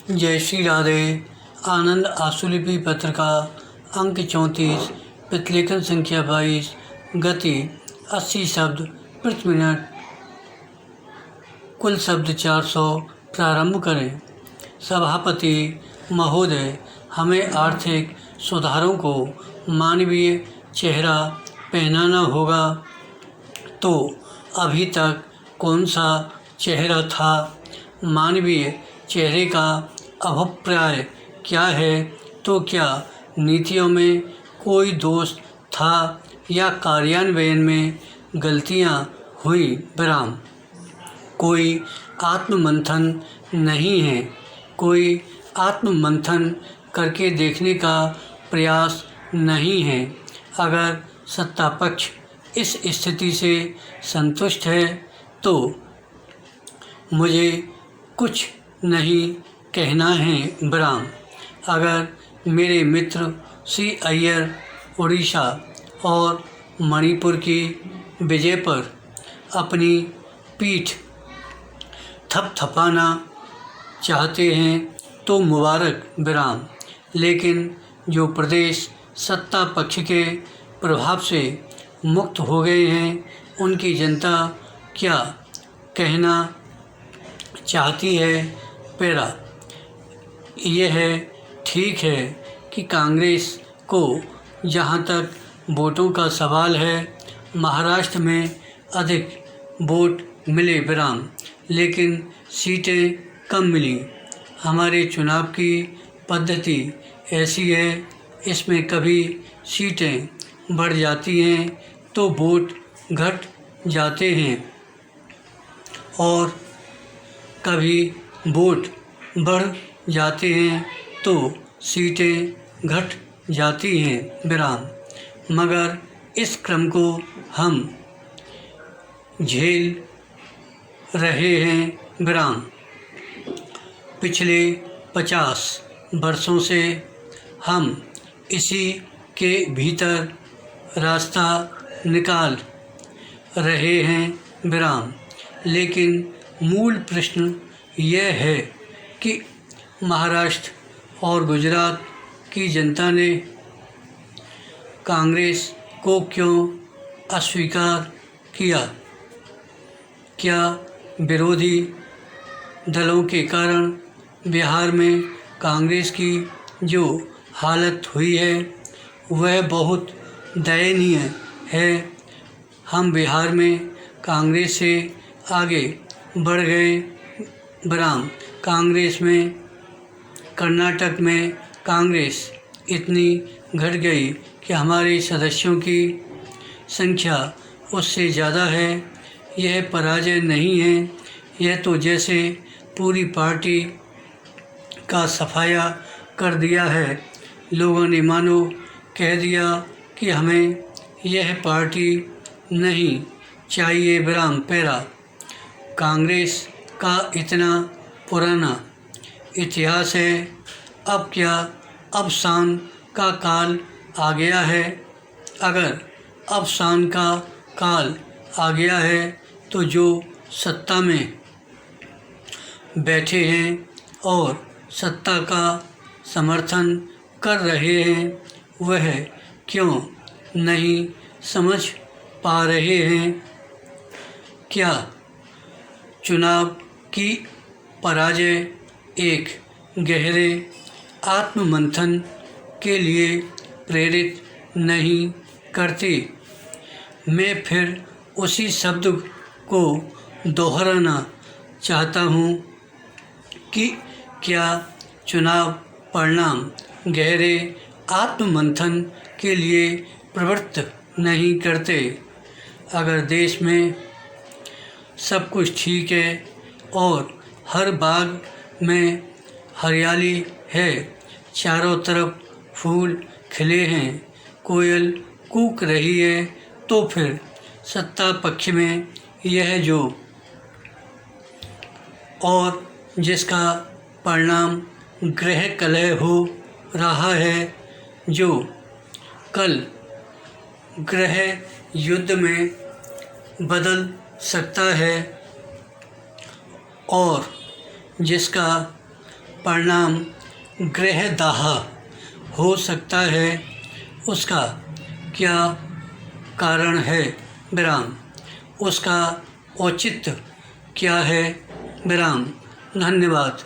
जय श्री राधे। आनंद आशुलिपि पत्र का अंक 34, प्रतिलेखन संख्या 22, गति 80 शब्द प्रति मिनट, कुल शब्द 400। प्रारंभ करें। सभापति महोदय, हमें आर्थिक सुधारों को मानवीय चेहरा पहनाना होगा। तो अभी तक कौन सा चेहरा था? मानवीय चेहरे का अभिप्राय क्या है? तो क्या नीतियों में कोई दोष था या कार्यान्वयन में गलतियां हुई? विराम। कोई आत्ममंथन नहीं है। कोई आत्ममंथन करके देखने का प्रयास नहीं है। अगर सत्तापक्ष इस स्थिति से संतुष्ट है तो मुझे कुछ नहीं कहना है। विराम। अगर मेरे मित्र श्री अय्यर उड़ीसा और मणिपुर की विजय पर अपनी पीठ थपथपाना चाहते हैं तो मुबारक। विराम। लेकिन जो प्रदेश सत्ता पक्ष के प्रभाव से मुक्त हो गए हैं, उनकी जनता क्या कहना चाहती है? पैरा। यह ठीक है कि कांग्रेस को जहां तक वोटों का सवाल है, महाराष्ट्र में अधिक वोट मिले। विराम। लेकिन सीटें कम मिली। हमारे चुनाव की पद्धति ऐसी है, इसमें कभी सीटें बढ़ जाती हैं तो वोट घट जाते हैं और कभी वोट बढ़ जाते हैं तो सीटें घट जाती हैं। विराम। मगर इस क्रम को हम झेल रहे हैं। विराम। पिछले 50 वर्षों से हम इसी के भीतर रास्ता निकाल रहे हैं। विराम। लेकिन मूल प्रश्न यह है कि महाराष्ट्र और गुजरात की जनता ने कांग्रेस को क्यों अस्वीकार किया? क्या विरोधी दलों के कारण बिहार में कांग्रेस की जो हालत हुई है वह बहुत दयनीय है। हम बिहार में कांग्रेस से आगे बढ़ गए। विराम। कांग्रेस में कर्नाटक में कांग्रेस इतनी घट गई कि हमारे सदस्यों की संख्या उससे ज़्यादा है। यह पराजय नहीं है, यह तो जैसे पूरी पार्टी का सफाया कर दिया है। लोगों ने मानो कह दिया कि हमें यह पार्टी नहीं चाहिए। विराम। पैरा। कांग्रेस का इतना पुराना इतिहास है, अब क्या अवसान का काल आ गया है? अगर अवसान का काल आ गया है तो जो सत्ता में बैठे हैं और सत्ता का समर्थन कर रहे हैं वह क्यों नहीं समझ पा रहे हैं? क्या चुनाव की पराजय एक गहरे आत्ममंथन के लिए प्रेरित नहीं करती? मैं फिर उसी शब्द को दोहराना चाहता हूँ कि क्या चुनाव परिणाम गहरे आत्ममंथन के लिए प्रवृत्त नहीं करते? अगर देश में सब कुछ ठीक है और हर बाग में हरियाली है, चारों तरफ फूल खिले हैं, कोयल कूक रही है, तो फिर सत्ता पक्ष में यह जो और जिसका परिणाम गृह कलह हो रहा है, जो कल गृह युद्ध में बदल सकता है और जिसका परिणाम गृहदाह हो सकता है, उसका क्या कारण है? विराम। उसका औचित्य क्या है? विराम। धन्यवाद।